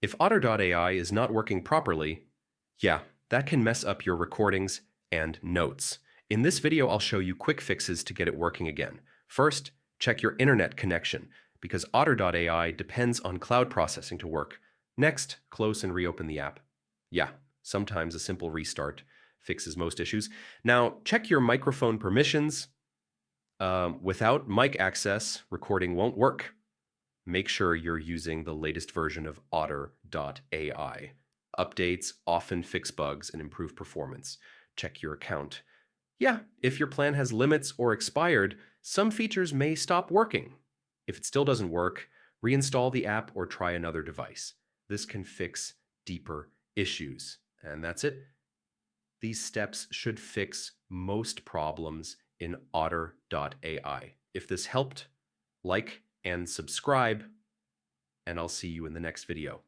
If Otter.ai is not working properly, yeah, that can mess up your recordings and notes. In this video, I'll show you quick fixes to get it working again. First, check your internet connection, because Otter.ai depends on cloud processing to work. Next, close and reopen the app. Yeah, sometimes a simple restart fixes most issues. Now, check your microphone permissions. Without mic access, recording won't work. Make sure you're using the latest version of Otter.ai. Updates often fix bugs and improve performance. Check your account. Yeah, if your plan has limits or expired, some features may stop working. If it still doesn't work, reinstall the app or try another device. This can fix deeper issues. And that's it. These steps should fix most problems in Otter.ai. If this helped, like and subscribe, and I'll see you in the next video.